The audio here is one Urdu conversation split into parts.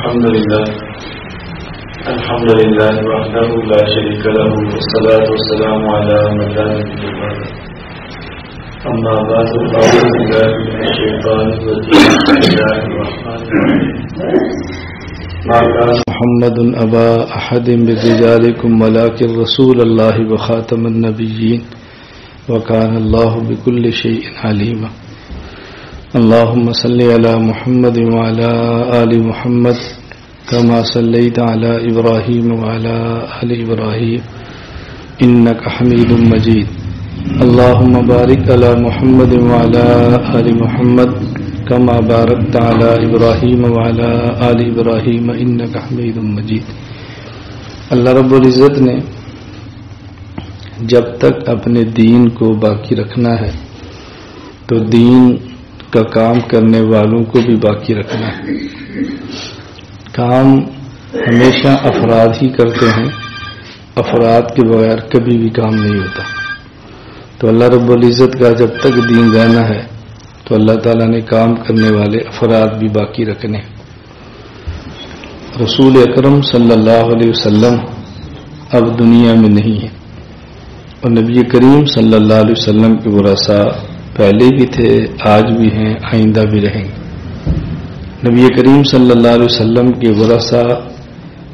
الحمد لله وحده لا شريك له والصلاة والسلام على من لا نبي بعده أما بعد فأعوذ بالله من الشيطان الرجيم بسم الله الرحمن الرحيم ما كان محمد أبا أحد من رجالكم ولكن رسول الله وخاتم النبيين وكان الله بكل شيء عليما اللهم صل على محمد وعلى آل محمد كما صليت على إبراهيم وعلى آل إبراهيم إنك حميد مجيد اللهم بارك على محمد وعلى آل محمد كما باركت على إبراهيم وعلى آل إبراهيم إنك حميد مجيد. اللہ رب العزت نے جب تک اپنے دین کو باقی رکھنا ہے تو دین کا کام کرنے والوں کو بھی باقی رکھنا ہے. کام ہمیشہ افراد ہی کرتے ہیں، افراد کے بغیر کبھی بھی کام نہیں ہوتا. تو اللہ رب العزت کا جب تک دین رہنا ہے تو اللہ تعالیٰ نے کام کرنے والے افراد بھی باقی رکھنے. رسول اکرم صلی اللہ علیہ وسلم اب دنیا میں نہیں ہے اور نبی کریم صلی اللہ علیہ وسلم کے ورثاء پہلے بھی تھے، آج بھی ہیں، آئندہ بھی رہیں گے. نبی کریم صلی اللہ علیہ وسلم کے ورثاء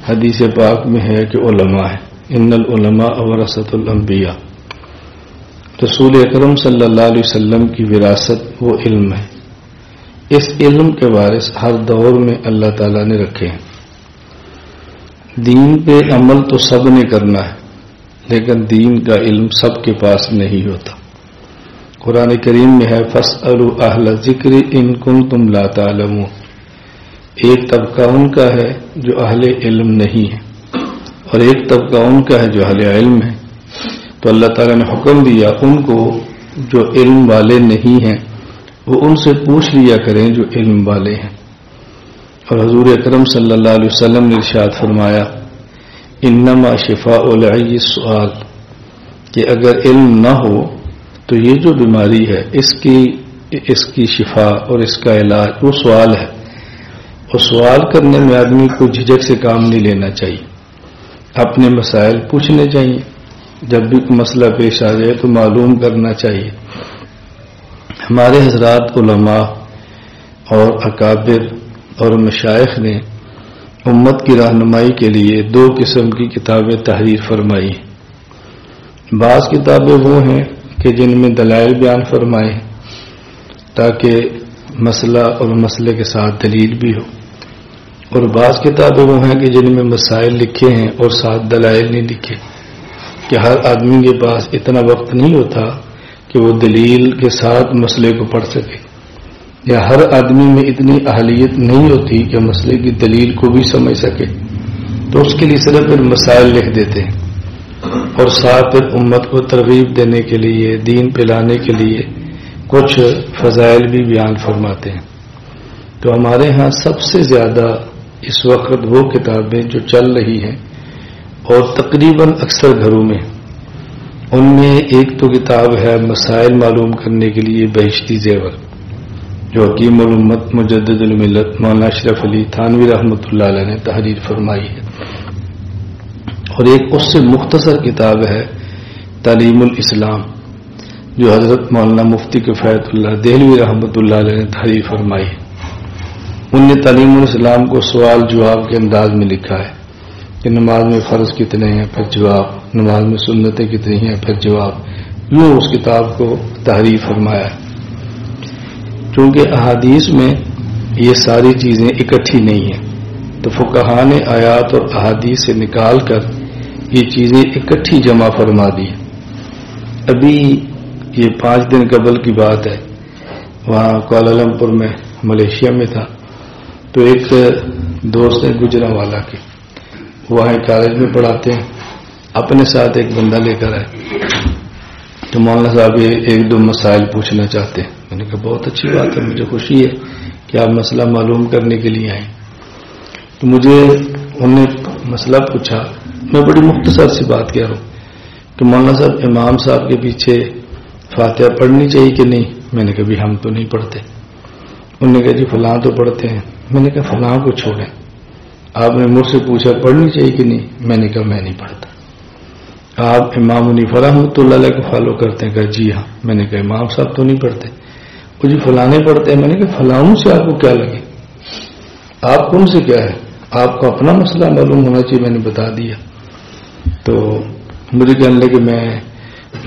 حدیث پاک میں ہے کہ علماء ہیں. ان العلماء ورثۃ الانبیاء. رسول اکرم صلی اللہ علیہ وسلم کی وراثت وہ علم ہے. اس علم کے وارث ہر دور میں اللہ تعالیٰ نے رکھے ہیں. دین پہ عمل تو سب نے کرنا ہے لیکن دین کا علم سب کے پاس نہیں ہوتا. قرآن کریم میں ہے فاسألوا اہل الذکر ان کنتم لا تعلمون. ایک طبقہ ان کا ہے جو اہل علم نہیں ہے اور ایک طبقہ ان کا ہے جو اہل علم ہے. تو اللہ تعالیٰ نے حکم دیا ان کو جو علم والے نہیں ہیں وہ ان سے پوچھ لیا کریں جو علم والے ہیں. اور حضور اکرم صلی اللہ علیہ وسلم نے ارشاد فرمایا انما شفاء العی السؤال، کہ اگر علم نہ ہو تو یہ جو بیماری ہے اس کی شفا اور اس کا علاج وہ سوال ہے. اور سوال کرنے میں آدمی کو جھجک سے کام نہیں لینا چاہیے، اپنے مسائل پوچھنے چاہیے. جب بھی کوئی مسئلہ پیش آ جائے تو معلوم کرنا چاہیے. ہمارے حضرات علماء اور اکابر اور مشائخ نے امت کی رہنمائی کے لیے 2 قسم کی کتابیں تحریر فرمائی ہیں. بعض کتابیں وہ ہیں کہ جن میں دلائل بیان فرمائے ہیں تاکہ مسئلہ اور مسئلے کے ساتھ دلیل بھی ہو، اور بعض کتابیں وہ ہیں کہ جن میں مسائل لکھے ہیں اور ساتھ دلائل نہیں لکھے، کہ ہر آدمی کے پاس اتنا وقت نہیں ہوتا کہ وہ دلیل کے ساتھ مسئلے کو پڑھ سکے، یا ہر آدمی میں اتنی اہلیت نہیں ہوتی کہ مسئلے کی دلیل کو بھی سمجھ سکے. تو اس کے لیے صرف پھر مسائل لکھ دیتے ہیں اور ساتھ پھر امت کو ترغیب دینے کے لیے، دین پلانے کے لیے کچھ فضائل بھی بیان فرماتے ہیں. تو ہمارے ہاں سب سے زیادہ اس وقت وہ کتابیں جو چل رہی ہیں اور تقریباً اکثر گھروں میں، ان میں ایک تو کتاب ہے مسائل معلوم کرنے کے لیے بہشتی زیور، جو حکیم الامت مجدد الملت مولانا اشرف علی تھانوی رحمۃ اللہ علیہ نے تحریر فرمائی ہے. اور ایک اس سے مختصر کتاب ہے تعلیم الاسلام، جو حضرت مولانا مفتی کفایت اللہ دہلوی رحمۃ اللہ علیہ نے تحریر فرمائی ہے. ان نے تعلیم الاسلام کو سوال جواب کے انداز میں لکھا ہے کہ نماز میں فرض کتنے ہیں، پھر جواب، نماز میں سنتیں کتنی ہیں، پھر جواب. یوں اس کتاب کو تحریر فرمایا ہے. چونکہ احادیث میں یہ ساری چیزیں اکٹھی نہیں ہیں تو فقہاء نے آیات اور احادیث سے نکال کر یہ چیزیں اکٹھی جمع فرما دی. ابھی یہ 5 دن قبل کی بات ہے، وہاں کوالالمپور میں ملیشیا میں تھا، تو ایک دوست ہے گجرانوالہ کے، وہاں کالج میں پڑھاتے ہیں، اپنے ساتھ ایک بندہ لے کر آئے. تو مولانا صاحب یہ 1-2 مسائل پوچھنا چاہتے ہیں. میں نے کہا بہت اچھی بات ہے، مجھے خوشی ہے کہ آپ مسئلہ معلوم کرنے کے لیے آئیں. تو مجھے انہوں نے مسئلہ پوچھا، میں بڑی مختصر سی بات کہہ رہا ہوں کہ مولانا صاحب امام صاحب کے پیچھے فاتحہ پڑھنی چاہیے کہ نہیں. میں نے کہا بھی ہم تو نہیں پڑھتے. انہوں نے کہا جی فلاں تو پڑھتے ہیں. میں نے کہا فلاں کو چھوڑیں، آپ نے مجھ سے پوچھا پڑھنی چاہیے کہ نہیں؟ میں نے کہا میں نہیں پڑھتا۔ آپ امام حنیفہ رحمۃ اللہ علیہ کو فالو کرتے ہیں؟ کہا جی ہاں۔ میں نے کہا امام صاحب تو نہیں پڑھتے۔ وہ جی فلانے پڑھتے ہیں۔ میں نے کہا فلانوں سے آپ کو کیا لگے؟ آپ کون سے کیا ہے؟ آپ کو اپنا مسئلہ معلوم ہونا چاہیے۔ میں نے بتا دیا۔ تو مجھے کہنے لگے میں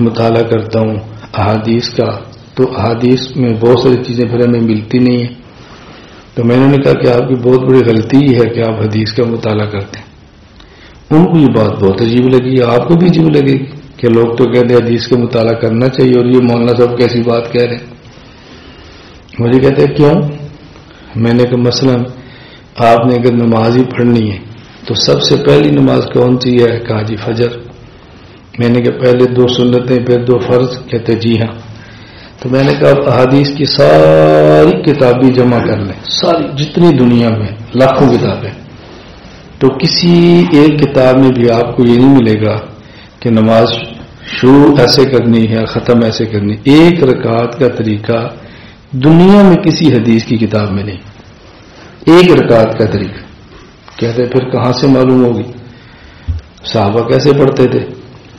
مطالعہ کرتا ہوں احادیث کا، تو احادیث میں بہت ساری چیزیں پھر ہمیں ملتی نہیں ہیں۔ تو میں نے کہا کہ آپ کی بہت بڑی غلطی ہے کہ آپ حدیث کا مطالعہ کرتے ہیں۔ ان کو یہ بات بہت عجیب لگی، آپ کو بھی عجیب لگے گی کہ لوگ تو کہتے ہیں حدیث کا مطالعہ کرنا چاہیے، اور یہ مولانا صاحب کیسی بات کہہ رہے ہیں۔ مجھے کہتے ہیں کیوں؟ میں نے کہا مثلا آپ نے اگر نماز ہی پڑھنی ہے تو سب سے پہلی نماز کون سی ہے؟ کہا جی فجر۔ میں نے کہا پہلے 2 سنتیں پھر 2 فرض؟ کہتے جی ہاں۔ تو میں نے کہا آپ احادیث کی ساری کتابیں جمع کر لیں، ساری جتنی دنیا میں لاکھوں کتابیں، تو کسی ایک کتاب میں بھی آپ کو یہ نہیں ملے گا کہ نماز شروع ایسے کرنی ہے ختم ایسے کرنی۔ ایک رکعت کا طریقہ دنیا میں کسی حدیث کی کتاب میں نہیں، ایک رکعت کا طریقہ۔ کہتے پھر کہاں سے معلوم ہوگی؟ صحابہ کیسے پڑھتے تھے؟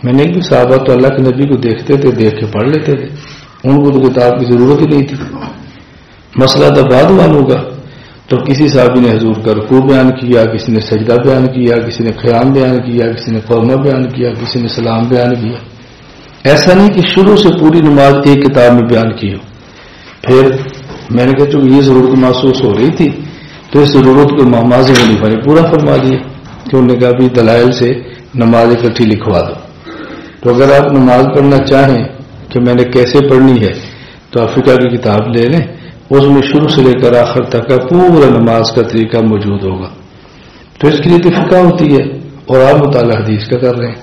میں نے کہا صحابہ تو اللہ کے نبی کو دیکھتے تھے، دیکھ کے پڑھ لیتے تھے، ان کو تو کتاب کی ضرورت ہی نہیں تھی۔ مسئلہ تو بعد معلوم ہوگا۔ تو کسی صحابی نے حضور کا رکوع بیان کیا، کسی نے سجدہ بیان کیا، کسی نے قیام بیان کیا، کسی نے قومہ بیان کیا، کسی نے سلام بیان کیا۔ ایسا نہیں کہ شروع سے پوری نماز ایک کتاب میں بیان کی ہو۔ پھر میں نے کہا چونکہ یہ ضرورت محسوس ہو رہی تھی تو اس ضرورت کو ماضی حنیفہ نے پورا فرما دیا کہ انہوں نے کہا بھی دلائل سے نماز اکٹھی لکھوا دو۔ تو اگر آپ نماز پڑھنا چاہیں کہ میں نے کیسے پڑھنی ہے تو آپ فقہ کی کتاب لے لیں، اس میں شروع سے لے کر آخر تک کا پورا نماز کا طریقہ موجود ہوگا۔ تو اس کے لیے تو فقہ ہوتی ہے، اور آپ مطالعہ حدیث کا کر رہے ہیں۔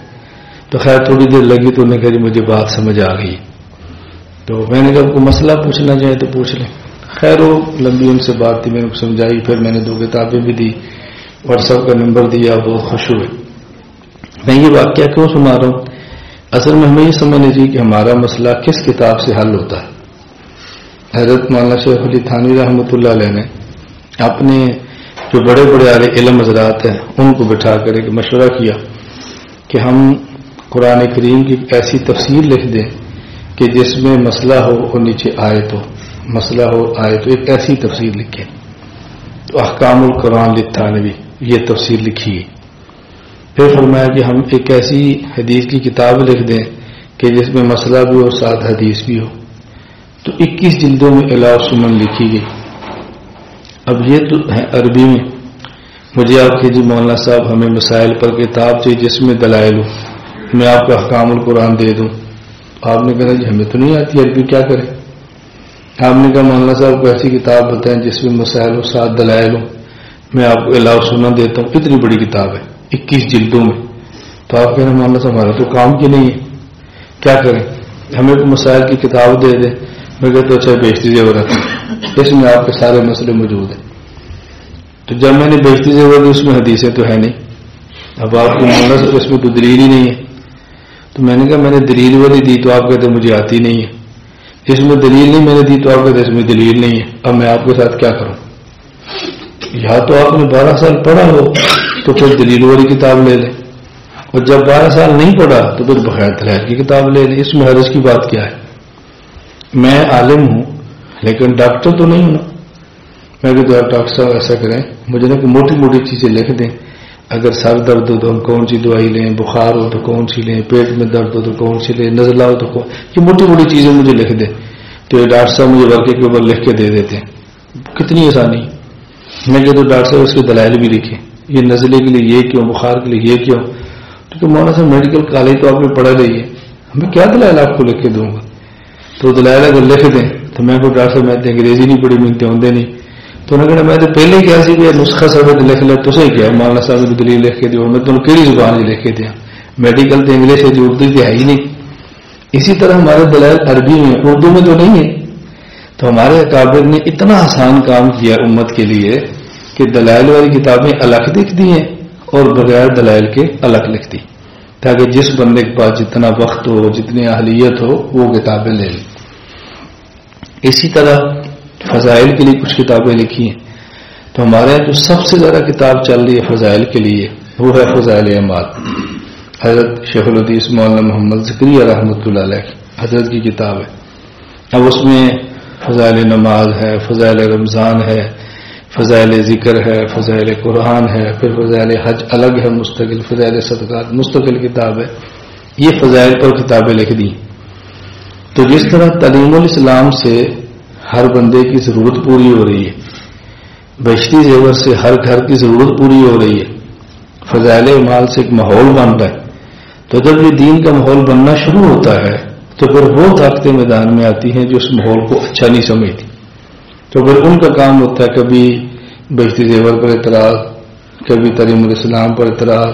تو خیر تھوڑی دیر لگی تو انہوں نے کہا مجھے بات سمجھ آ گئی۔ تو میں نے کہا کوئی مسئلہ پوچھنا چاہے تو پوچھ لیں۔ خیر وہ لمبی ان سے بات تھی، میں نے سمجھائی، پھر میں نے 2 کتابیں بھی دی، واٹس ایپ کا نمبر دیا، بہت خوش ہوئے۔ میں یہ واقعہ کیوں سنا رہا ہوں؟ اصل میں ہمیں یہ سمجھنا چاہیے کہ ہمارا مسئلہ کس کتاب سے حل ہوتا ہے۔ حضرت مولانا شیخ علی تھانوی رحمۃ اللہ علیہ نے اپنے جو بڑے بڑے اہل علم حضرات ہیں ان کو بٹھا کر ایک مشورہ کیا کہ ہم قرآن کریم کی ایسی تفسیر لکھ دیں کہ جس میں مسئلہ ہو اور نیچے آیت ہو، مسئلہ ہو آیت ہو، ایک ایسی تفسیر لکھیں۔ تو احکام القرآن للتھانوی یہ تفسیر لکھی۔ پھر فرمایا کہ ہم ایک ایسی حدیث کی کتاب لکھ دیں کہ جس میں مسئلہ بھی ہو ساتھ حدیث بھی ہو۔ تو 21 جلدوں میں الہ سنن لکھی گئی۔ اب یہ تو ہے عربی میں۔ مجھے آپ کے جی مولانا صاحب ہمیں مسائل پر کتاب چاہیے جس میں دلائل ہو، میں آپ کو احکام القرآن دے دوں۔ آپ نے کہا جی ہمیں تو نہیں آتی عربی، کیا کریں؟ آپ نے کہا مولانا صاحب کو ایسی کتاب بتائیں جس میں مسائل ہو ساتھ دلائل ہو، میں آپ کو الہ سنن دیتا ہوں۔ اتنی بڑی کتاب ہے 21 جلدوں میں۔ تو آپ کہنا مولانا صاحب ہمارا تو کام کی نہیں ہے، کیا کریں؟ ہمیں تو مسائل کی کتاب دے دیں۔ میں کہتا ہوں اچھا بیشتی زیورات اس میں آپ کے سارے مسئلے موجود ہیں۔ تو جب میں نے بیشتی زیورات دی اس میں حدیثیں تو ہے نہیں۔ اب آپ کو مولانا صاحب اس میں تو دلیل ہی نہیں ہے۔ تو میں نے کہا میں نے دلیل والی دی تو آپ کہتے مجھے آتی نہیں ہے، اس میں دلیل نہیں میں نے دی تو آپ کہتے اس میں دلیل نہیں ہے۔ اب میں آپ کے ساتھ کیا کروں؟ یا تو آپ نے 12 سال پڑھا ہو تو پھر دلیل والی کتاب لے لیں، اور جب 12 سال نہیں پڑھا تو پھر بغیر دلائل کی کتاب لے لیں۔ اس میں حرج کی بات کیا ہے؟ میں عالم ہوں لیکن ڈاکٹر تو نہیں ہوں نا۔ میں کہتا ہوں ڈاکٹر صاحب ایسا کریں مجھے نا کہ موٹی موٹی چیزیں لکھ دیں، اگر سر درد ہو تو ہم کون سی دوائی لیں، بخار ہو تو کون سی لیں، پیٹ میں درد ہو تو کون سی لیں، نزلہ ہو تو یہ موٹی موٹی چیزیں مجھے لکھ دیں۔ تو یہ ڈاکٹر صاحب مجھے واقعے کے اوپر لکھ کے دے دیتے ہیں، کتنی آسانی۔ میں کہتا ہوں ڈاکٹر صاحب اس کے دلائل بھی لکھیں، یہ نزلے کے لیے یہ کیوں، بخار کے لیے یہ کیوں۔ تو مولانا صاحب میڈیکل کالج تو آپ نے پڑھا رہی ہے، میں کیا دلائل آپ کو لکھ کے دوں گا؟ تو دلائل اگر لکھ دیں تو میں کو ڈاکٹر صاحب میں انگریزی نہیں پڑھی ملتے ہوندے نہیں۔ تو انہوں نے کہا میں تو پہلے کیا سی کہ نسخہ سب لکھ لے تو صحیح کیا مولانا صاحب نے دلیل لکھ کے دی، اور میں تمہیں کہڑی زبان لکھ کے دیا؟ میڈیکل تو انگلش ہے، اردو تو ہے ہی نہیں۔ اسی طرح ہمارے دلائل عربی میں، اردو میں تو نہیں ہے۔ تو ہمارے اکابر نے اتنا آسان کام کیا امت کے لیے کہ دلائل والی کتابیں الگ لکھ دی ہیں اور بغیر دلائل کے الگ لکھ دی، تاکہ جس بندے کے پاس جتنا وقت ہو، جتنی اہلیت ہو، وہ کتابیں لے لیں۔ اسی طرح فضائل کے لیے کچھ کتابیں لکھی ہیں، تو ہمارے یہاں جو سب سے زیادہ کتاب چل رہی ہے فضائل کے لیے وہ ہے فضائل اعمال، حضرت شیخ الحدیث مولانا محمد زکریا رحمۃ اللہ علیہ حضرت کی کتاب ہے. اب اس میں فضائل نماز ہے، فضائل رمضان ہے، فضائل ذکر ہے، فضائل قرآن ہے، پھر فضائل حج الگ ہے مستقل، فضائل صدقات مستقل کتاب ہے. یہ فضائل پر کتابیں لکھ دی. تو جس طرح تعلیم الاسلام سے ہر بندے کی ضرورت پوری ہو رہی ہے، بہشتی زیور سے ہر گھر کی ضرورت پوری ہو رہی ہے، فضائل اعمال سے ایک ماحول بن رہا ہے. تو جب یہ دین کا ماحول بننا شروع ہوتا ہے تو پھر وہ طاقتیں میدان میں آتی ہیں جو اس ماحول کو اچھا نہیں سمجھتی. تو پھر ان کا کام ہوتا ہے کبھی بہشتی زیور پر اعتراض، کبھی تعلیم الاسلام پر اعتراض،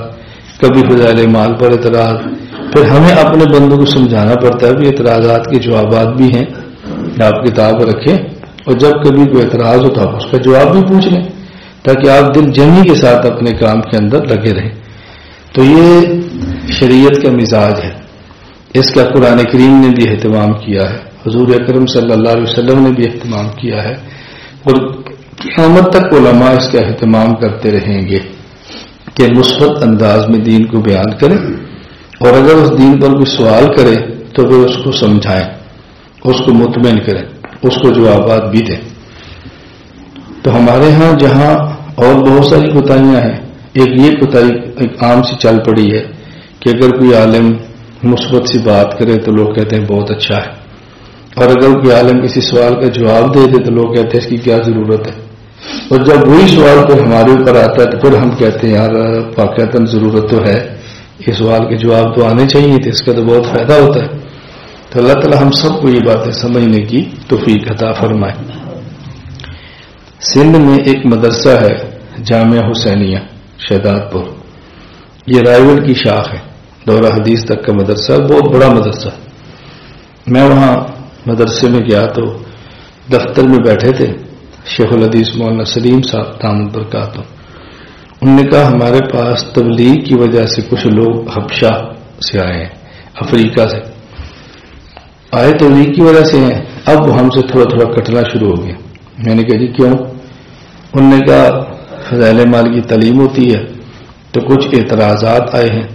کبھی فضائل اعمال پر اعتراض. پھر ہمیں اپنے بندوں کو سمجھانا پڑتا ہے کہ اعتراضات کے جوابات بھی ہیں، آپ کتاب رکھیں اور جب کبھی کوئی اعتراض ہوتا ہے اس کا جواب بھی پوچھ لیں تاکہ آپ دل جمی کے ساتھ اپنے کام کے اندر لگے رہیں. تو یہ شریعت کا مزاج ہے. اس کا قرآن کریم نے بھی اہتمام کیا ہے، حضور اکرم صلی اللہ علیہ وسلم نے بھی اہتمام کیا ہے، اور قیامت تک علماء اس کا اہتمام کرتے رہیں گے کہ مثبت انداز میں دین کو بیان کریں، اور اگر اس دین پر کوئی سوال کرے تو پھر اس کو سمجھائیں، اس کو مطمئن کریں، اس کو جوابات بھی دیں. تو ہمارے ہاں جہاں اور بہت ساری کوتاہیاں ہیں، ایک یہ کوتاہی ایک عام سی چل پڑی ہے کہ اگر کوئی عالم مثبت سی بات کرے تو لوگ کہتے ہیں بہت اچھا ہے، اور اگر کوئی عالم کسی سوال کا جواب دے دے تو لوگ کہتے ہیں اس کی کیا ضرورت ہے. اور جب وہی سوال پھر ہمارے اوپر آتا ہے تو پھر ہم کہتے ہیں یار واقعتاً ضرورت تو ہے، یہ سوال کے جواب تو آنے چاہیے تھے، اس کا تو بہت فائدہ ہوتا ہے. تو اللہ تعالی ہم سب کو یہ باتیں سمجھنے کی توفیق عطا فرمائے. سندھ میں ایک مدرسہ ہے جامعہ حسینیہ شہداد پور، یہ رائیول کی شاخ ہے، دورہ حدیث تک کا مدرسہ، بہت بڑا مدرسہ. میں وہاں مدرسے میں گیا تو دفتر میں بیٹھے تھے شیخ الحدیث مولانا سلیم صاحب دامت برکاتہ. انہوں نے کہا ہمارے پاس تبلیغ کی وجہ سے کچھ لوگ حبشہ سے آئے ہیں، افریقہ سے آئے، تبلیغ کی وجہ سے ہیں، اب وہ ہم سے تھوڑا تھوڑا کٹنا شروع ہو گیا. میں نے کہا جی کیوں؟ انہوں نے کہا فضائل اعمال کی تعلیم ہوتی ہے تو کچھ اعتراضات آئے ہیں،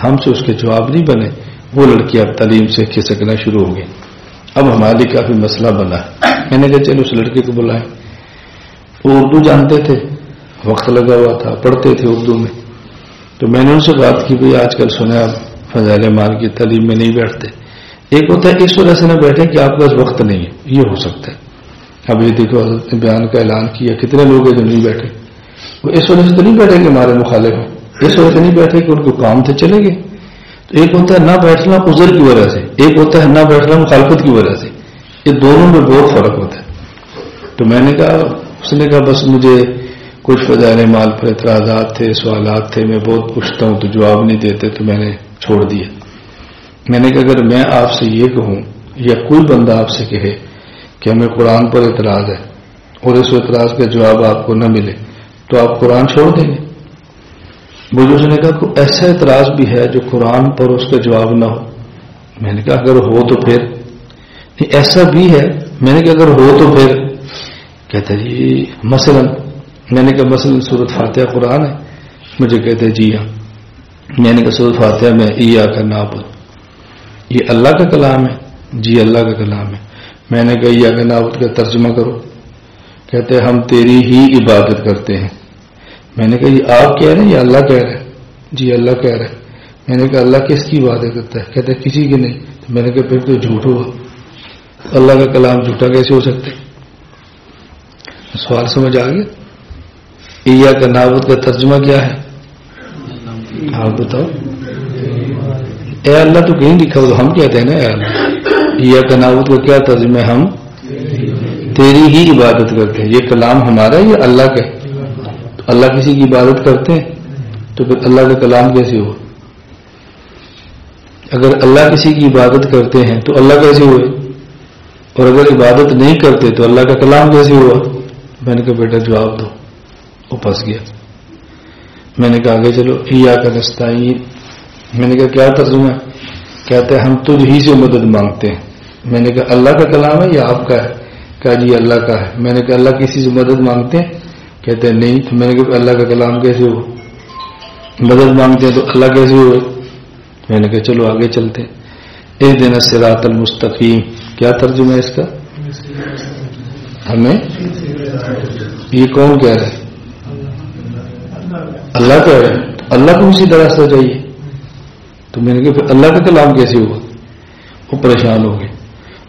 ہم سے اس کے جواب نہیں بنے، وہ لڑکی اب تعلیم سے کھسکنا شروع ہو گئی، اب ہمارے لیے کافی مسئلہ بنا ہے. میں نے کہا چلو اس لڑکے کو بلائیں. وہ اردو جانتے تھے، وقت لگا ہوا تھا، پڑھتے تھے اردو میں. تو میں نے ان سے بات کی بھائی آج کل سنا آپ فضائل اعمال کی تعلیم میں نہیں بیٹھتے. ایک ہوتا ہے اس وجہ سے نہ بیٹھے کہ آپ کے پاس وقت نہیں ہے، یہ ہو سکتا ہے. اب یہ دیکھو حضرت نے بیان کا اعلان کیا، کتنے لوگ ہیں جو نہیں بیٹھے. وہ اس وجہ سے تو نہیں بیٹھے کہ ہمارے مخالف ہیں، اس وجہ سے نہیں بیٹھے کہ ان کو کام تھے چلے گئے. تو ایک ہوتا ہے نہ بیٹھنا عذر کی وجہ سے، ایک ہوتا ہے نہ بیٹھنا مخالفت کی وجہ سے. یہ دونوں میں بہت فرق ہوتا ہے. تو میں نے کہا، اس نے کہا بس مجھے کچھ فضائل اعمال پر اعتراضات تھے، سوالات تھے، میں بہت پوچھتا ہوں تو جواب نہیں دیتے تو میں نے چھوڑ دیا. میں نے کہا اگر میں آپ سے یہ کہوں یا کوئی بندہ آپ سے کہے کہ ہمیں قرآن پر اعتراض ہے اور اس اعتراض کا جواب آپ کو نہ ملے تو آپ قرآن چھوڑ دیں گے؟ مجھے اس نے کہا کوئی ایسا اعتراض بھی ہے جو قرآن پر اس کا جواب نہ ہو؟ میں نے کہا اگر ہو تو پھر نہیں، ایسا بھی ہے. میں نے کہا اگر ہو تو پھر کہتا جی مثلا. میں نے کہا مثلا سورۃ فاتحہ قرآن ہے؟ مجھے کہتے جی ہاں. میں نے کہا سورۃ فاتحہ میں ایاک نعبد یہ اللہ کا کلام ہے؟ جی اللہ کا کلام ہے. میں نے کہا ایاک نعبد کا ترجمہ کرو. کہتے ہم تیری ہی عبادت کرتے ہیں. میں نے کہا یہ آپ کہہ رہے ہیں یا اللہ کہہ رہے ہیں؟ جی اللہ کہہ رہے ہیں. میں نے کہا اللہ کس کی عبادت کرتا ہے؟ کہتے کسی کی نہیں. تو میں نے کہا پھر تو جھوٹ ہوا، اللہ کا کلام جھوٹا کیسے ہو سکتا ہے؟ سوال سمجھ آ گیا؟ ایاک نعبد کا ترجمہ کیا ہے آپ بتاؤ؟ اے اللہ تو کہیں لکھا ہو، ہم کہتے ہیں نا اے اللہ. ایاک نعبد کا کیا ترجمہ ہے؟ ہم تیری ہی عبادت کرتے ہیں. یہ کلام ہمارا ہے یا اللہ کا؟ اللہ کسی کی عبادت کرتے ہیں تو پھر اللہ کا کلام کیسے ہوا؟ اگر اللہ کسی کی عبادت کرتے ہیں تو اللہ کیسے ہوئے؟ اور اگر عبادت نہیں کرتے تو اللہ کا کلام کیسے ہوا؟ میں نے کہا بیٹا جواب دو. وہ پھنس گیا. میں نے کہا آگے چلو. ایاک نستعین. میں نے کہا کیا ترجمہ ہے؟ کہتے ہیں ہم تجھ ہی سے مدد مانگتے ہیں. میں نے کہا اللہ کا کلام ہے یا آپ کا ہے؟ کہا جی اللہ کا ہے. میں نے کہا اللہ کسی سے مدد مانگتے ہیں؟ کہتے ہیں نہیں. تو میں نے کہا اللہ کا کلام کیسے ہو؟ مدد مانگتے ہیں تو اللہ کیسے ہوئے؟ میں نے کہا چلو آگے چلتے. اہدنا الصراط المستقیم، کیا ترجمہ ہے اس کا؟ ہمیں یہ کون کہہ رہا ہے؟ اللہ کہہ رہا ہے. اللہ کو اسی طرح سے چاہیے. تو میں نے کہا پھر اللہ کا کلام کیسے ہوا؟ وہ پریشان ہو گئے.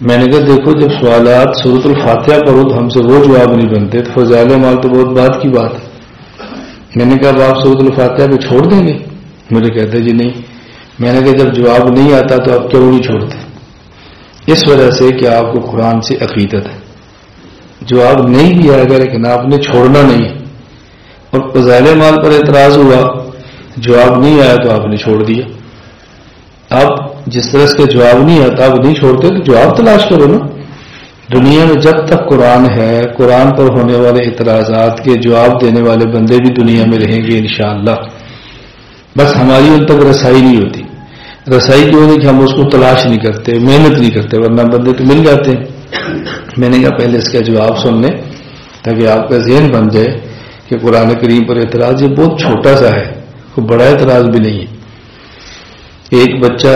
میں نے کہا دیکھو جب سوالات سورۃ الفاتحہ پڑھو تو ہم سے وہ جواب نہیں بنتے تو فضائل اعمال تو بہت بات کی بات ہے. میں نے کہا اب آپ سورۃ الفاتحہ پہ چھوڑ دیں گے؟ مجھے کہتے جی نہیں. میں نے کہا جب جواب نہیں آتا تو آپ کیوں نہیں چھوڑتے؟ اس وجہ سے کہ آپ کو قرآن سے عقیدت ہے. جواب نہیں بھی آئے گا لیکن آپ نے چھوڑنا نہیں. اور فضائل اعمال پر اعتراض ہوا، جواب نہیں آیا تو آپ نے چھوڑ دیا. آپ جس طرح سے جواب نہیں آتا آپ نہیں چھوڑتے تو جواب تلاش کرو نا. دنیا میں جب تک قرآن ہے، قرآن پر ہونے والے اعتراضات کے جواب دینے والے بندے بھی دنیا میں رہیں گے انشاءاللہ. بس ہماری ان تک رسائی نہیں ہوتی. رسائی کیوں نہیں کہ ہم اس کو تلاش نہیں کرتے، محنت نہیں کرتے، ورنہ بندے تو مل جاتے ہیں. میں نے کہا پہلے اس کا جواب سن لیں تاکہ آپ کا ذہن بن جائے کہ قرآن کریم پر اعتراض یہ بہت چھوٹا سا ہے، کوئی بڑا اعتراض بھی نہیں ہے. ایک بچہ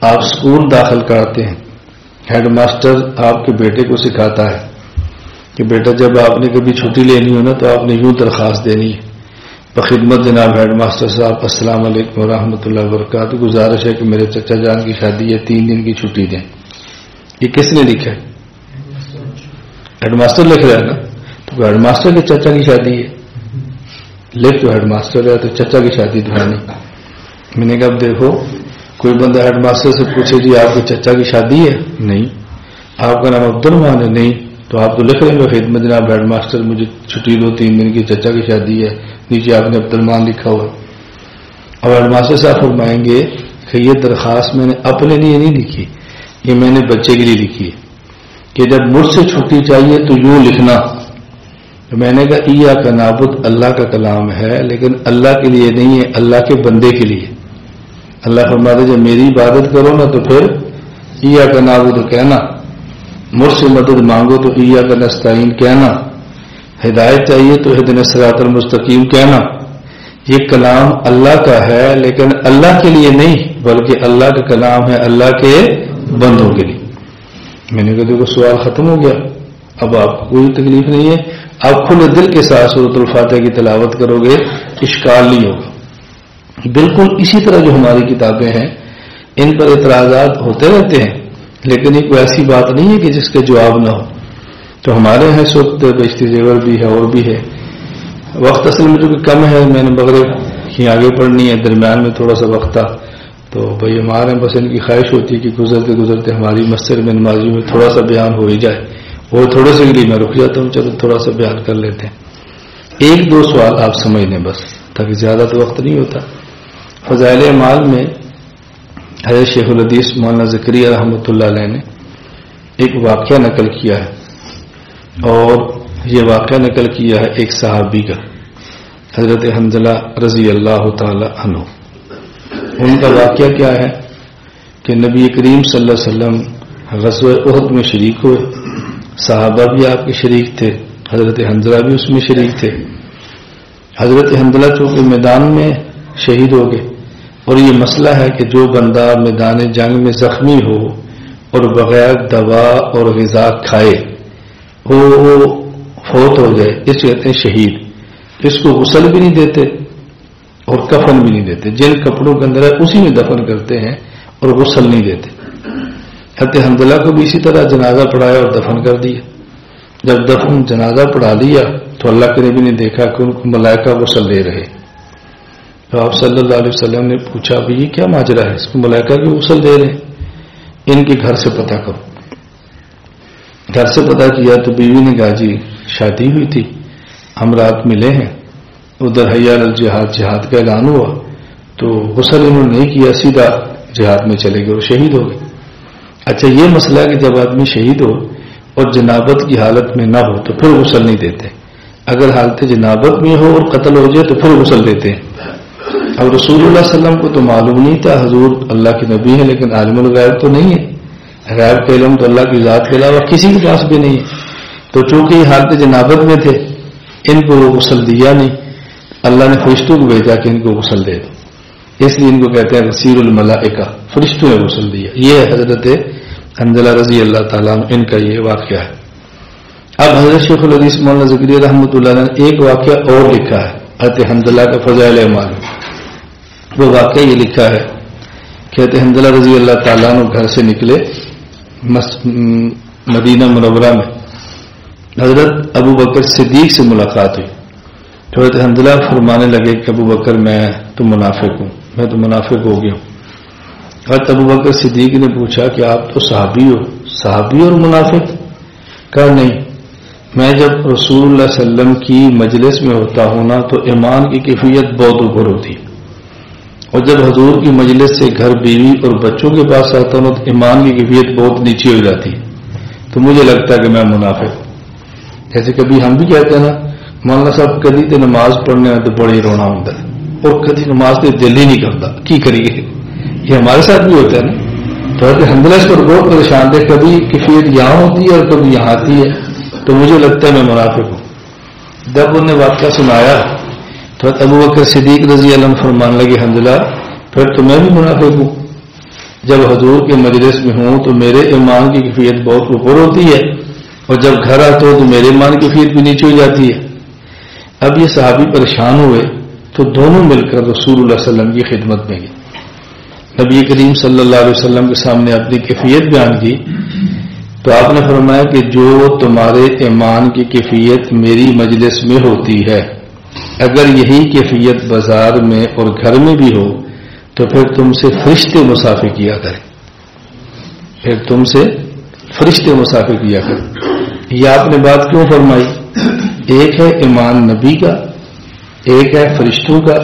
آپ اسکول داخل کراتے ہیں، ہیڈ ماسٹر آپ کے بیٹے کو سکھاتا ہے کہ بیٹا جب آپ نے کبھی چھٹی لینی ہو نا تو آپ نے یوں درخواست دینی ہے، بخدمت جناب ہیڈ ماسٹر صاحب السلام علیکم ورحمۃ اللہ وبرکاتہ، گزارش ہے کہ میرے چچا جان کی شادی ہے، 3 دن کی چھٹی دیں. یہ کس نے لکھا ہے؟ ہیڈ ماسٹر لکھ رہا ہے نا. تو ہیڈ ماسٹر کے چچا کی شادی ہے، لکھ تو ہیڈ ماسٹر ہے تو چچا کی شادی تو ہے نہیں. میں نے کہا اب دیکھو کوئی بندہ ہیڈ ماسٹر سے پوچھے جی آپ کے چچا کی شادی ہے؟ نہیں. آپ کا نام عبد الرحمان ہے؟ نہیں. تو آپ تو لکھ رہے ہیں خدمت جناب ہیڈ ماسٹر مجھے چھٹی دو 3 دن کی، چچا کی شادی ہے، نیچے آپ نے عبد الرحمان لکھا ہوا. اور ہیڈ ماسٹر صاحب فرمائیں گے کہ یہ درخواست میں نے اپنے لیے نہیں لکھی، یہ میں نے بچے کے لیے لکھی ہے کہ جب مجھ سے چھٹی چاہیے تو یوں لکھنا. تو میں نے کہا ایاک نعبد اللہ کا کلام ہے لیکن اللہ کے لیے نہیں ہے، اللہ کے بندے کے لیے. اللہ فرماتے جب میری عبادت کرو نا تو پھر ایاک نعبد کہنا، مجھ سے مدد مانگو تو ایاک نستعین کہنا، ہدایت چاہیے تو اہدنا الصراط المستقیم کہنا. یہ کلام اللہ کا ہے لیکن اللہ کے لیے نہیں بلکہ اللہ کا کلام ہے اللہ کے بندوں کے لیے. میں نے کہا دیکھو سوال ختم ہو گیا، اب آپ کو کوئی تکلیف نہیں ہے، آپ کھلے دل کے ساتھ سورۃ الفاتحہ کی تلاوت کرو گے، اشکال نہیں ہوگا. بالکل اسی طرح جو ہماری کتابیں ہیں ان پر اعتراضات ہوتے رہتے ہیں لیکن یہ کوئی ایسی بات نہیں ہے کہ جس کے جواب نہ ہو. تو ہمارے ہیں اس وقت بیشتی زیور بھی ہے اور بھی ہے. وقت اصل میں جو کہ کم ہے، میں نے مغرب کی آگے پڑھنی ہے، درمیان میں تھوڑا سا وقت تھا تو بھائی ہمارے بس ان کی خواہش ہوتی ہے کہ گزرتے گزرتے ہماری مسجد میں نمازی میں تھوڑا سا بیان ہو ہی جائے. وہ تھوڑے سے لیے میں رک جاتا ہوں، چلو تھوڑا سا بیان کر لیتے ہیں. 1-2 سوال آپ سمجھ لیں بس تاکہ زیادہ تو وقت نہیں ہوتا. فضائل اعمال میں حضرت شیخ الحدیث مولانا زکریا رحمۃ اللہ علیہ نے ایک واقعہ نقل کیا ہے اور یہ واقعہ نقل کیا ہے ایک صحابی کا، حضرت حنظلہ رضی اللہ تعالی عنہ. ان کا واقعہ کیا ہے کہ نبی کریم صلی اللہ علیہ وسلم غزوہ احد میں شریک ہوئے، صحابہ بھی آپ کے شریک تھے، حضرت حنظلہ بھی اس میں شریک تھے. حضرت حنظلہ چونکہ میدان میں شہید ہو گئے اور یہ مسئلہ ہے کہ جو بندہ میدان جنگ میں زخمی ہو اور بغیر دوا اور غذا کھائے وہ فوت ہو جائے، اس کہتے ہیں شہید. اس کو غسل بھی نہیں دیتے اور کفن بھی نہیں دیتے، جن کپڑوں کے اندر ہے اسی میں دفن کرتے ہیں اور غسل نہیں دیتے. حضرت حنظلہ کو بھی اسی طرح جنازہ پڑھایا اور دفن کر دیا. جب دفن جنازہ پڑھا دیا تو اللہ کے نبی نے دیکھا کہ ان کو ملائکہ غسل دے رہے. تو آپ صلی اللہ علیہ وسلم نے پوچھا بھی یہ کیا ماجرا ہے، اس کو ملائکہ کی غسل دے رہے ہیں، ان کے گھر سے پتہ کرو. گھر سے پتہ کیا تو بیوی نے کہا جی شادی ہوئی تھی، ہم رات ملے ہیں، ادھر حی علی الجہاد جہاد کا اعلان ہوا تو غسل انہوں نے نہیں کیا، سیدھا جہاد میں چلے گئے اور شہید ہو گئے. اچھا یہ مسئلہ ہے کہ جب آدمی شہید ہو اور جنابت کی حالت میں نہ ہو تو پھر غسل نہیں دیتے، اگر حالت جنابت میں ہو اور قتل ہو جائے تو پھر غسل دیتے ہیں. اب رسول اللہ صلی اللہ علیہ وسلم کو تو معلوم نہیں تھا حضور اللہ کے نبی ہیں لیکن عالم الغیب تو نہیں ہے، غیب کا علم تو اللہ کی ذات کے علاوہ کسی کے پاس بھی نہیں ہے. تو چونکہ یہ حالت جنابت میں تھے ان کو وہ غسل دیا نہیں، اللہ نے فرشتوں کو بھیجا کہ ان کو غسل دے دو، اس لیے ان کو کہتے ہیں غسیل الملائکہ، فرشتوں نے غسل دیا۔ یہ حضرت حنظلہ رضی اللہ تعالیٰ عنہ ان کا یہ واقعہ ہے۔ اب حضرت شیخ الحدیث مولانا زکریا رحمۃ اللہ علیہ نے ایک واقعہ اور لکھا ہے حضرت حنظلہ کا فضائل اعمال، وہ واقعہ یہ لکھا ہے کہ حضرت حنظلہ رضی اللہ تعالیٰ عنہ گھر سے نکلے مدینہ منورہ میں، حضرت ابو بکر صدیق سے ملاقات ہوئی تو حضرت حنظلہ فرمانے لگے کہ ابو بکر میں تو منافق ہوں، میں تو منافق ہو گیا ہوں۔ حضرت ابو بکر صدیق نے پوچھا کہ آپ تو صحابی ہو، صحابی اور منافق؟ کہا نہیں، میں جب رسول اللہ صلی اللہ علیہ وسلم کی مجلس میں ہوتا ہوں نا تو ایمان کی کیفیت بہت اوپر ہوتی ہے، اور جب حضور کی مجلس سے گھر بیوی اور بچوں کے پاس آتا ہوں تو ایمان کی کیفیت بہت نیچے ہو جاتی ہے، تو مجھے لگتا ہے کہ میں منافق ہوں۔ جیسے کبھی ہم بھی کہتے ہیں نا مولانا صاحب کدی تو نماز پڑھنے میں تو بڑی رونا ہوتا ہے اور کدی نماز تو دل ہی نہیں کرتا، کی کریے؟ یہ ہمارے ساتھ بھی ہوتا ہے نا۔ تو حضرت حنظلہ اس پر بہت پریشان تھے، کبھی کیفیت یہاں ہوتی ہے اور کبھی یہاں آتی ہے، تو مجھے لگتا ہے میں منافق ہوں۔ جب انہوں نے واقعہ سنایا تو ابو بکر صدیق رضی اللہ عنہ فرمانے لگے حنظلہ پھر تو میں بھی منافق ہوں، جب حضور کے مجلس میں ہوں تو میرے ایمان کی کیفیت بہت اوپر ہوتی ہے اور جب گھر آتا ہوں تو میرے ایمان کی کیفیت بھی نیچے ہو جاتی ہے۔ اب یہ صحابی پریشان ہوئے تو دونوں مل کر رسول اللہ صلی اللہ علیہ وسلم کی خدمت میں گئے، نبی کریم صلی اللہ علیہ وسلم کے سامنے اپنی کیفیت بیان کی تو آپ نے فرمایا کہ جو تمہارے ایمان کی کیفیت میری مجلس میں ہوتی ہے، اگر یہی کیفیت بازار میں اور گھر میں بھی ہو تو پھر تم سے فرشتے مسافر کیا کریں، پھر تم سے فرشتے مسافر کیا کریں۔ یہ آپ نے بات کیوں فرمائی؟ ایک ہے ایمان نبی کا، ایک ہے فرشتوں کا،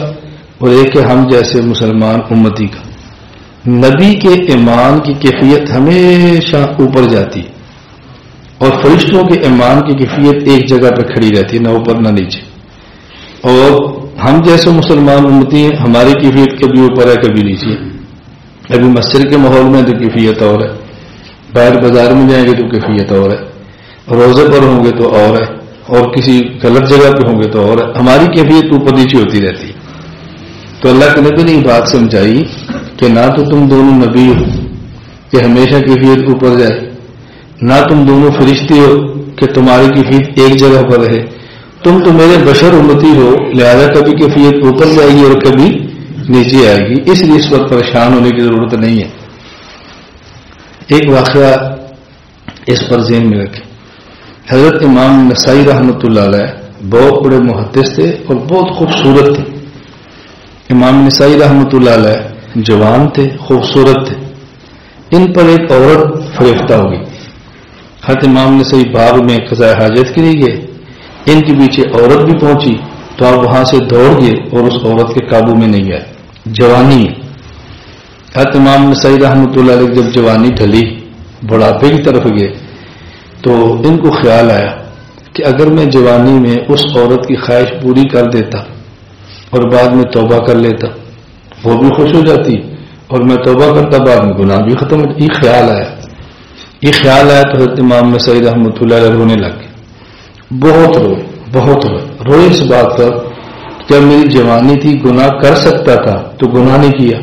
اور ایک ہے ہم جیسے مسلمان امتی کا۔ نبی کے ایمان کی کیفیت ہمیشہ اوپر جاتی اور فرشتوں کے ایمان کی کیفیت ایک جگہ پہ کھڑی رہتی ہے، نہ اوپر نہ نیچے۔ اور ہم جیسے مسلمان امتی ہیں، ہماری کیفیت کبھی اوپر ہے کبھی نیچے ہے۔ ابھی مسجد کے ماحول میں تو کیفیت اور ہے، باہر بازار میں جائیں گے تو کیفیت اور ہے، روزے پر ہوں گے تو اور ہے، اور کسی غلط جگہ پہ ہوں گے تو اور ہے، ہماری کیفیت اوپر نیچے ہوتی رہتی ہے۔ تو اللہ کے نبی نے یہ بات سمجھائی کہ نہ تو تم دونوں نبی ہو کہ ہمیشہ کیفیت اوپر جائے، نہ تم دونوں فرشتے ہو کہ تمہاری کیفیت ایک جگہ پر رہے، تم تو میرے بشر امتی ہو، لہذا کبھی کیفیت اوپر جائے گی اور کبھی نیچے آئے گی، اس لیے اس وقت پریشان ہونے کی ضرورت نہیں ہے۔ ایک واقعہ اس پر ذہن میں رکھیں، حضرت امام نسائی رحمۃ اللہ علیہ بہت بڑے محدث تھے اور بہت خوبصورت تھے۔ امام نسائی رحمۃ اللہ علیہ جوان تھے، خوبصورت تھے، ان پر ایک عورت فریفتہ ہو گئی۔ حضرت امام نسائی باغ میں قضاء حاجت کے لیے گئے، ان کے پیچھے عورت بھی پہنچی تو آپ وہاں سے دوڑ گئے اور اس عورت کے قابو میں نہیں آئے، جوانی ہے۔ حضرت امام نسائی رحمۃ اللہ علیہ جب جوانی ڈھلی، بڑھاپے کی طرف گئے تو ان کو خیال آیا کہ اگر میں جوانی میں اس عورت کی خواہش پوری کر دیتا اور بعد میں توبہ کر لیتا، وہ بھی خوش ہو جاتی اور میں توبہ کرتا، بعد میں گناہ بھی ختم ہو جاتا۔ یہ خیال آیا تو حضرت امام نسائی رحمۃ اللہ علیہ رونے لگ گئے، بہت روئے اس بات پر جب میری جوانی تھی گناہ کر سکتا تھا تو گناہ نہیں کیا،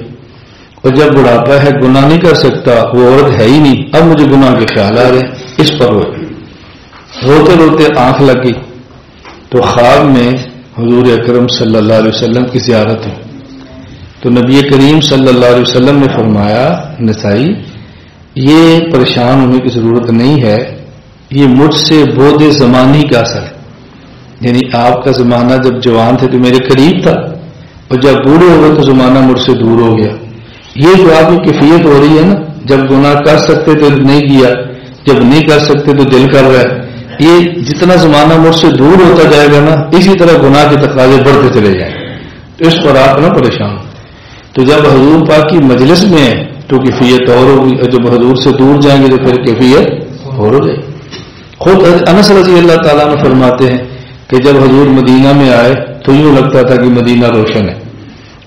اور جب بڑھاپا ہے گناہ نہیں کر سکتا، وہ عورت ہے ہی نہیں، اب مجھے گناہ کے خیال آ رہے، اس پر روتے روتے آنکھ لگ گئی تو خواب میں حضور اکرم صلی اللہ علیہ وسلم کی زیارت ہوئی تو نبی کریم صلی اللہ علیہ وسلم نے فرمایا، نسائی یہ پریشان ہونے کی ضرورت نہیں ہے، یہ مجھ سے بعد زمانی کا اثر ہے، یعنی آپ کا زمانہ جب جوان تھے تو میرے قریب تھا اور جب بوڑھے ہو گئے تو زمانہ مجھ سے دور ہو گیا۔ یہ جو آپ کی کیفیت ہو رہی ہے نا، جب گناہ کر سکتے تو نہیں کیا، جب نہیں کر سکتے تو دل کر رہا ہے، یہ جتنا زمانہ مجھ سے دور ہوتا جائے گا نا، اسی طرح گناہ کے تقاضے بڑھتے چلے جائیں، تو اس پر آپ نہ پریشان ہو۔ تو جب حضور پاک کی مجلس میں ہے تو کیفیت اور ہوگی، اور جب حضور سے دور جائیں گے تو پھر کیفیت اور ہو جائے گی۔ خود انس رضی اللہ تعالیٰ عنہ فرماتے ہیں کہ جب حضور مدینہ میں آئے تو یوں لگتا تھا کہ مدینہ روشن ہے،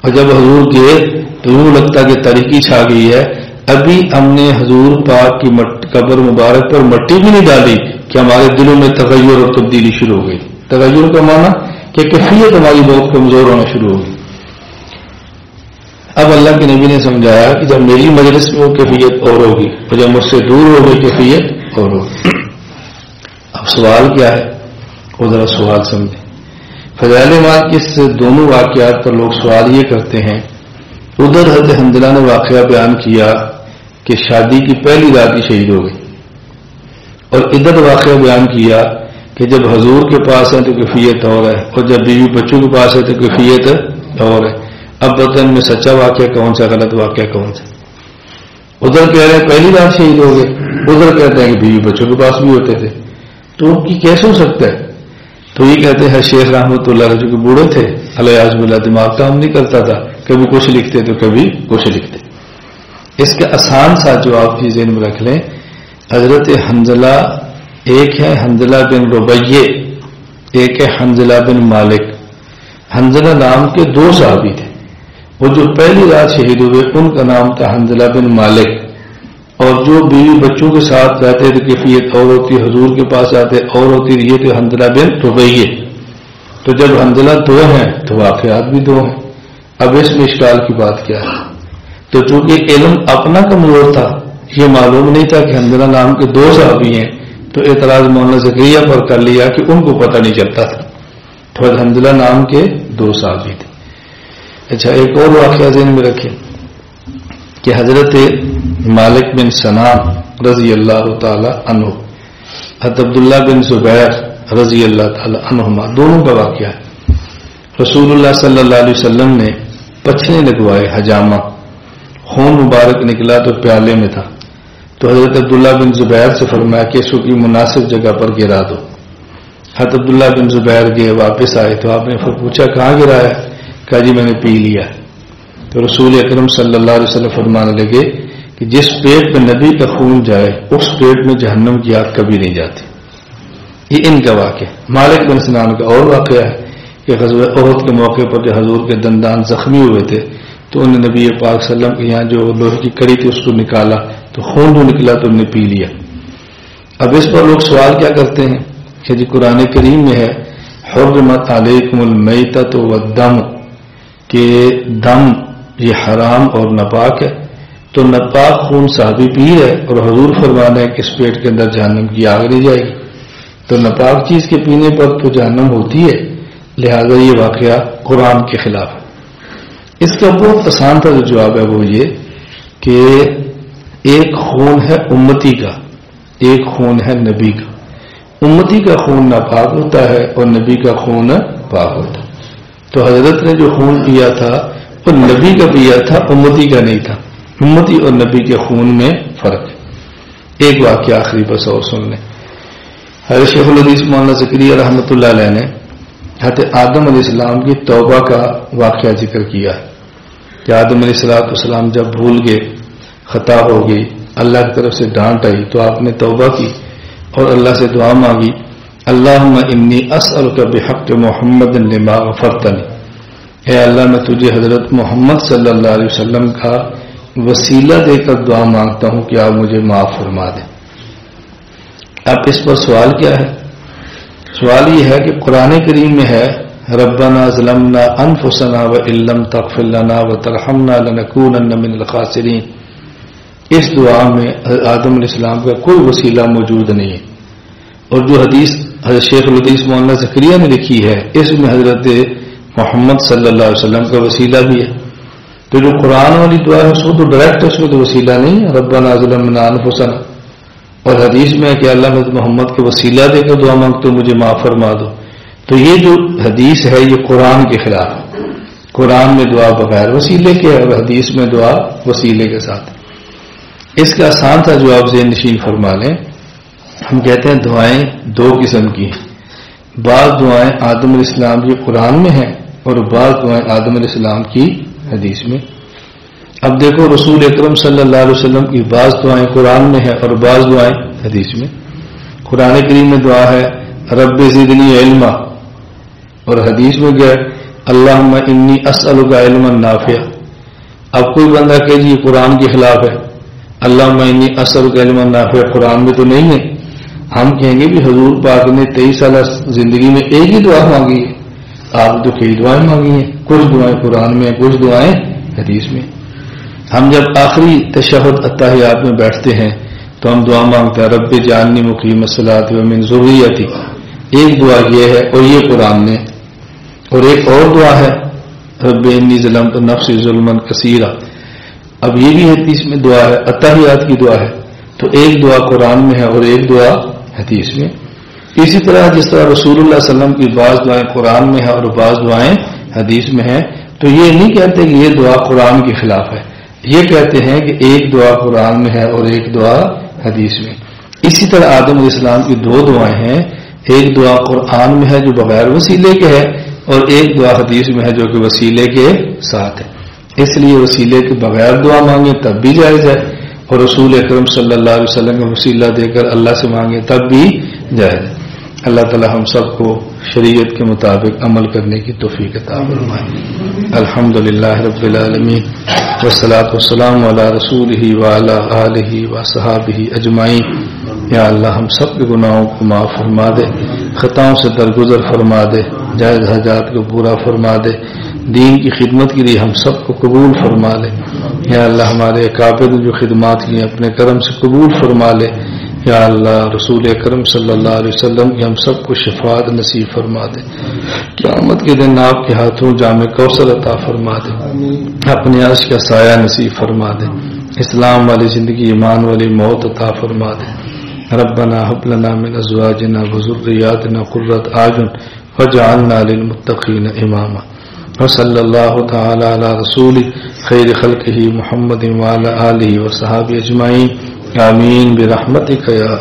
اور جب حضور گئے تو یوں لگتا کہ تاریکی چھا گئی ہے۔ ابھی ہم نے حضور پاک کی قبر مبارک پر مٹی بھی نہیں ڈالی کہ ہمارے دلوں میں تغیر اور تبدیلی شروع ہو گئی۔ تغیر کا معنی کہ کیفیت ہماری بہت کمزور ہونا شروع ہوگی. اب اللہ کے نبی نے سمجھایا کہ جب میری مجلس میں وہ کیفیت اور ہوگی اور جب مجھ سے دور ہوگی کیفیت اور ہوگی. اب سوال کیا ہے وہ ذرا سوال سمجھیں. فضائل اعمال کے اس دونوں واقعات پر لوگ سوال یہ کرتے ہیں. ادھر حضرت حنظلہ نے واقعہ بیان کیا کہ شادی کی پہلی رات ہی شہید ہو گئی، اور ادھر واقعہ بیان کیا کہ جب حضور کے پاس ہے تو کیفیت اور ہے، اور جب بیوی بچوں کے پاس ہے تو کیفیت اور ہے. اب بدن میں سچا واقعہ کون سا، غلط واقعہ کون سا؟ ادھر کہہ رہے ہیں پہلی رات شہید ہو گئے، ادھر کہتے ہیں کہ بیوی بچوں کے پاس بھی ہوتے تھے. تو ان کی کیسے ہو سکتا ہے؟ تو یہ کہتے ہیں شیخ رحمۃ اللہ علیہ جو کہ بوڑھے تھے، الیاذ باللہ دماغ کام نہیں کرتا تھا، کبھی کچھ لکھتے تو کبھی کچھ لکھتے. اس کا آسان سا جواب کی ذہن میں رکھ لیں. حضرت حنظلہ ایک ہے حنظلہ بن ربیع، ایک ہے حنظلہ بن مالک. حنظلہ نام کے دو صحابی تھے. وہ جو پہلی رات شہید ہوئے ان کا نام تھا حنظلہ بن مالک، اور جو بیوی بچوں کے ساتھ جاتے تھے کیفیت اور ہوتی، حضور کے پاس آتے اور ہوتی، یہ تو حنظلہ بن ربیع. تو جب حنظلہ دو ہیں تو واقعات بھی دو ہیں. اب اس میں اشکال کی بات کیا ہے؟ تو چونکہ علم اپنا کمزور تھا، یہ معلوم نہیں تھا کہ حنظلہ نام کے دو صحابی ہیں، تو اعتراض مولانا زکریا پر کر لیا کہ ان کو پتہ نہیں چلتا تھا. تو حنظلہ نام کے دو صحابی تھے. اچھا ایک اور واقعہ ذہن میں رکھیں کہ حضرت مالک بن سنان رضی اللہ تعالی عنہ، حضرت عبداللہ بن زبیر رضی اللہ تعالی عنہما، دونوں کا واقعہ ہے. رسول اللہ صلی اللہ علیہ وسلم نے پچھنے لگوائے حجامہ، خون مبارک نکلا تو پیالے میں تھا. تو حضرت عبداللہ بن زبیر سے فرمایا کہ اس کو کی مناسب جگہ پر گرا دو. حضرت عبداللہ بن زبیر گئے، واپس آئے تو آپ نے پوچھا کہاں گرایا؟ کہا جی میں نے پی لیا. تو رسول اکرم صلی اللہ علیہ وسلم فرمانے لگے کہ جس پیٹ میں نبی کا خون جائے اس پیٹ میں جہنم کی آگ کبھی نہیں جاتی. یہ ان کا واقعہ. مالک بن سنان کا اور واقعہ ہے کہ غزوہ احد کے موقع پر جو حضور کے دندان زخمی ہوئے تھے تو انہوں نے نبی پاک صلی اللہ علیہ وسلم کے یہاں جو لوہے کی کڑی تھی اس کو نکالا تو خون جو نکلا تو انہوں نے پی لیا. اب اس پر لوگ سوال کیا کرتے ہیں کہ جی قرآن کریم میں ہے حرمت علیکم المیتۃ والدم، کہ دم یہ حرام اور ناپاک ہے. تو ناپاک خون صحابی پی ہے اور حضور فرمانا ہے کہ اس پیٹ کے اندر جہنم کی آگ نہیں جائے گی. تو ناپاک چیز کے پینے پر تو جہنم ہوتی ہے، لہذا یہ واقعہ قرآن کے خلاف ہے. اس کا بہت آسان تھا جو جواب ہے وہ یہ کہ ایک خون ہے امتی کا، ایک خون ہے نبی کا. امتی کا خون ناپاک ہوتا ہے اور نبی کا خون پاک ہوتا ہے. تو حضرت نے جو خون پیا تھا وہ نبی کا پیا تھا، امتی کا نہیں تھا. امتی اور نبی کے خون میں فرق ہے. ایک واقعہ آخری بس اور سن لیں. حضرت شیخ الحدیث مولانا زکریا رحمۃ اللہ علیہ نے حضرت آدم علیہ السلام کی توبہ کا واقعہ ذکر کیا ہے کہ آدم علیہ السلام جب بھول گئے، خطا ہو گئی، اللہ کی طرف سے ڈانٹ آئی تو آپ نے توبہ کی اور اللہ سے دعا مانگی، اللہم انی اسألک بحق محمد لما غفرتنی، اے اللہ میں تجھے حضرت محمد صلی اللہ علیہ وسلم کا وسیلہ دے کر دعا مانگتا ہوں کہ آپ مجھے معاف فرما دیں. اب اس پر سوال کیا ہے؟ سوال یہ ہے کہ قرآن کریم میں ہے ربنا ظلمنا انفسنا وان لم تغفر لنا وترحمنا لنکونن من الخاسرین. اس دعا میں آدم علیہ السلام کا کوئی وسیلہ موجود نہیں ہے. اور جو حدیث حضرت شیخ الحدیث مولانا زکریا نے لکھی ہے اس میں حضرت محمد صلی اللہ علیہ وسلم کا وسیلہ بھی ہے. تو جو قرآن والی دعا ہے اس کو تو ڈائریکٹ اس میں تو وسیلہ نہیں ہے، ربنا ظلمنا انفسنا. اور حدیث میں ہے کہ اللہ حضرت محمد کے وسیلہ دے کر دعا مانگتے ہو مجھے معاف فرما دو. تو یہ جو حدیث ہے یہ قرآن کے خلاف ہے. قرآن میں دعا بغیر وسیلے کے اور حدیث میں دعا وسیلے کے ساتھ. اس کا آسان تھا جواب ذہن نشین فرما لیں. ہم کہتے ہیں دعائیں دو قسم کی ہیں. بعض دعائیں آدم علیہ السلام کی قرآن میں ہیں اور بعض دعائیں آدم علیہ السلام کی حدیث میں. اب دیکھو رسول اکرم صلی اللہ علیہ وسلم کی بعض دعائیں قرآن میں ہیں اور بعض دعائیں حدیث میں. قرآن کریم میں دعا ہے رب زدنی علما، اور حدیث میں گیا اللہم انی اسألک علما نافعا. اب کوئی بندہ کہ جی قرآن کے خلاف ہے، اللہم انی اسألک علما نافعا قرآن میں تو نہیں ہے. ہم کہیں گے بھی حضور پاک نے 23 سالہ زندگی میں ایک ہی دعا مانگی ہے، آپ تو کئی دعائیں مانگی ہیں، کچھ دعائیں قرآن میں ہیں، کچھ دعائیں حدیث میں۔ ہم جب آخری تشہد اتحیات میں بیٹھتے ہیں تو ہم دعا مانگتے ہیں رب جعلنی مقیم الصلاۃ ومن ذریتی، ایک دعا یہ ہے اور یہ قرآن نے، اور ایک اور دعا ہے رب انی ظلمت نفسی ظلما کثیرا، اب یہ بھی حدیث میں دعا ہے، اتحیات کی دعا ہے، تو ایک دعا قرآن میں ہے اور ایک دعا حدیث میں۔ اسی طرح جس طرح رسول اللہ صلی اللہ علیہ وسلم کی بعض دعائیں قرآن میں ہیں اور بعض دعائیں حدیث میں ہیں، تو یہ نہیں کہتے کہ یہ دعا قرآن کے خلاف ہے، یہ کہتے ہیں کہ ایک دعا قرآن میں ہے اور ایک دعا حدیث میں۔ اسی طرح آدم علیہ السلام کی 2 دعائیں ہیں، ایک دعا قرآن میں ہے جو بغیر وسیلے کے ہے، اور ایک دعا حدیث میں ہے جو کہ وسیلے کے ساتھ ہے۔ اس لیے وسیلے کے بغیر دعا مانگے تب بھی جائز ہے، اور رسول اکرم صلی اللہ علیہ وسلم کا وسیلہ دے کر اللہ سے مانگے تب بھی جائز ہے۔ اللہ تعالی ہم سب کو شریعت کے مطابق عمل کرنے کی توفیق عطا فرمائے۔ الحمدللہ رب العالمین والصلاۃ والسلام علی رسولہ وعلی آلہ وصحابہ اجمعین۔ یا اللہ ہم سب کے گناہوں کو معاف فرما دے، خطاؤں سے درگزر فرما دے، جائز حاجات کو پورا فرما دے، دین کی خدمت کے لیے ہم سب کو قبول فرما لے۔ یا اللہ ہمارے اکابر جو خدمات کی اپنے کرم سے قبول فرما لے۔ یا اللہ رسول اکرم صلی اللہ علیہ وسلم کی ہم سب کو شفاعت نصیب فرما دے، قیامت کے دن آپ کے ہاتھوں جام کوثر عطا فرما دے، اپنے عرش کا سایہ نصیب فرما دے، اسلام والی زندگی ایمان والی موت عطا فرما دے۔ ربنا هب لنا من ازواجنا وذرياتنا قرة اعين واجعلنا للمتقين اماما۔ وصلی اللہ تعالی علی رسول خیر خلقہ محمد وعلی آلہ وصحابہ اجمعین، آمین برحمتک یا